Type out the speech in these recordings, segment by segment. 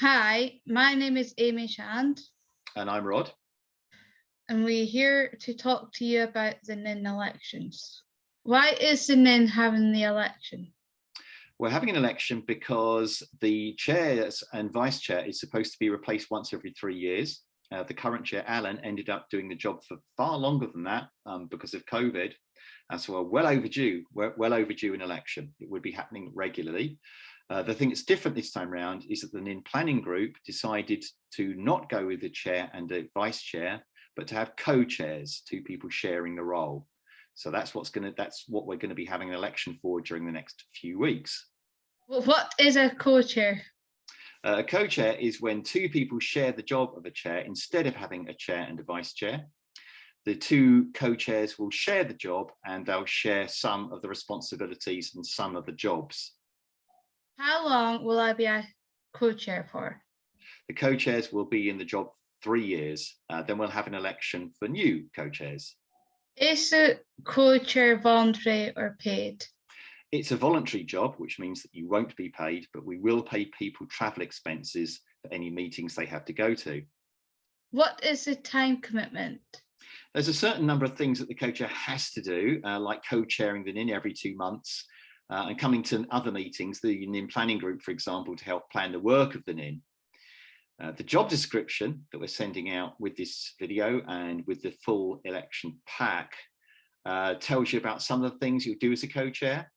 Hi, my name is Aimee and And I'm Rod. and we're here to talk to you about the NIN elections. Why is the NIN having the election? We're having an election because the chairs and vice chair is supposed to be replaced once every 3 years. The current chair, Alan, ended up doing the job for far longer than that because of COVID. So we're well overdue. We're well overdue an election. It would be happening regularly. The thing that's different this time around is that the NIN planning group decided to not go with the chair and the vice chair, but to have co-chairs, two people sharing the role. So that's what we're going to be having an election for during the next few weeks. Well, what is a co-chair? A co-chair is when two people share the job of a chair instead of having a chair and a vice chair. The two co-chairs will share the job and they'll share some of the responsibilities and some of the jobs. How long will I be a co-chair for? The co-chairs will be in the job 3 years. Then we'll have an election for new co-chairs. Is the co-chair voluntary or paid? It's a voluntary job, which means that you won't be paid, but we will pay people travel expenses for any meetings they have to go to. What is the time commitment? There's a certain number of things that the co-chair has to do, like co-chairing the NIN every 2 months and coming to other meetings, the NIN planning group, for example, to help plan the work of the NIN. The job description that we're sending out with this video and with the full election pack tells you about some of the things you'll do as a co-chair.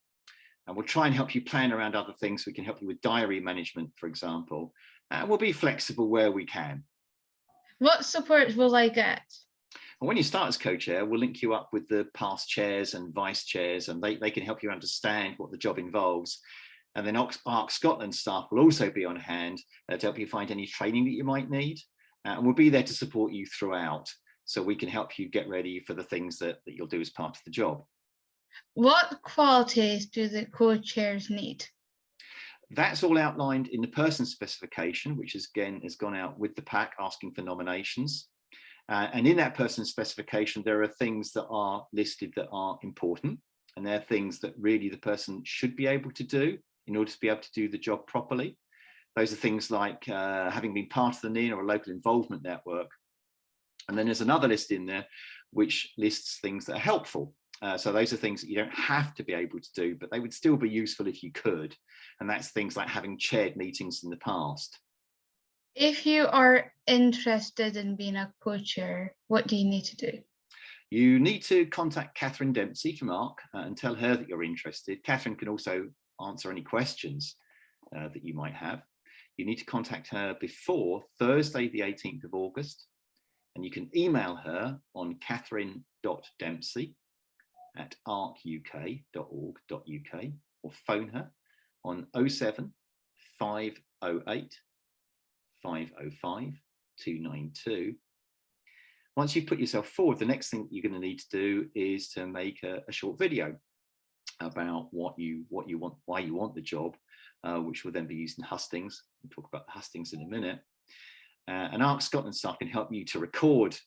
And we'll try and help you plan around other things. We can help you with diary management, for example. And we'll be flexible where we can. What support will I get? And when you start as co-chair, we'll link you up with the past chairs and vice chairs, and they can help you understand what the job involves. And then ARC Scotland staff will also be on hand to help you find any training that you might need. And we'll be there to support you throughout, so we can help you get ready for the things that you'll do as part of the job. What qualities do the co-chairs need? That's all outlined in the person specification, which has gone out with the pack asking for nominations. And in that person specification, there are things that are listed that are important. And they're things that really the person should be able to do in order to be able to do the job properly. Those are things like having been part of the NIN or a local involvement network. And then there's another list in there which lists things that are helpful. So those are things that you don't have to be able to do, but they would still be useful if you could. And that's things like having chaired meetings in the past. If you are interested in being a co-chair, what do you need to do? You need to contact Catherine Dempsey from ARC and tell her that you're interested. Catherine can also answer any questions that you might have. You need to contact her before Thursday, the 18th of August. And you can email her on catherine.dempsey@arcuk.org.uk or phone her on 07 508 505 292. Once you've put yourself forward, the next thing you're going to need to do is to make a short video about what you want, why you want the job, which will then be used in hustings. We'll talk about the hustings in a minute. And ARC Scotland staff can help you to record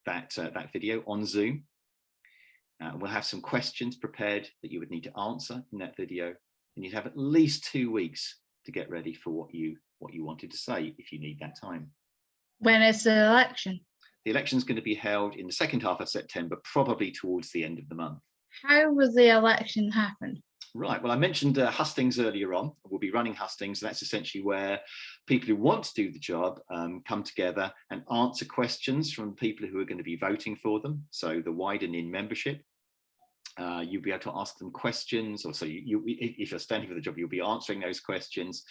that video on Zoom. We'll have some questions prepared that you would need to answer in that video, and you'd have at least 2 weeks to get ready for what you wanted to say if you need that time. When is the election? The election is going to be held in the second half of September, probably towards the end of the month. How will the election happen? Right, well, I mentioned hustings earlier on. We'll be running hustings. That's essentially where people who want to do the job come together and answer questions from people who are going to be voting for them. So the wider NIN membership. You'll be able to ask them questions, or so if you're standing for the job, you'll be answering those questions.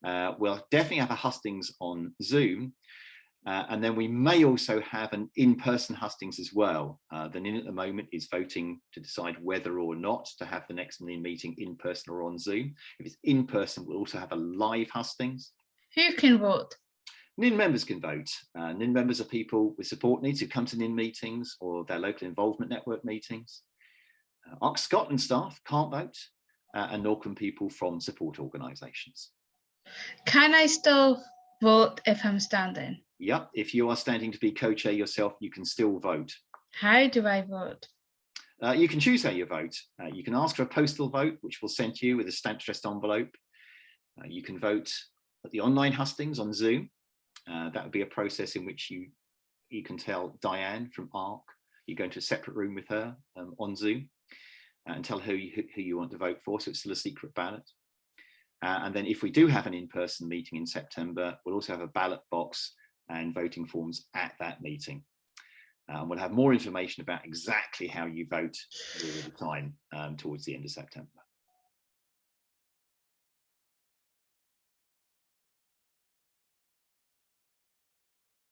We'll definitely have a hustings on Zoom. And then we may also have an in-person hustings as well. The NIN at the moment is voting to decide whether or not to have the next NIN meeting in person or on Zoom. If it's in person, we'll also have a live hustings. Who can vote? NIN members can vote. NIN members are people with support needs who come to NIN meetings or their local involvement network meetings. ARC Scotland staff can't vote, and nor can people from support organisations. Can I still vote if I'm standing? Yep, if you are standing to be co-chair yourself, you can still vote. How do I vote? You can choose how you vote. You can ask for a postal vote, which we'll send you with a stamp addressed envelope. You can vote at the online hustings on Zoom. That would be a process in which you can tell Diane from ARC, you go into a separate room with her on Zoom and tell her who you want to vote for, so it's still a secret ballot. And then if we do have an in-person meeting in September, we'll also have a ballot box and voting forms at that meeting. We'll have more information about exactly how you vote nearer the time towards the end of September.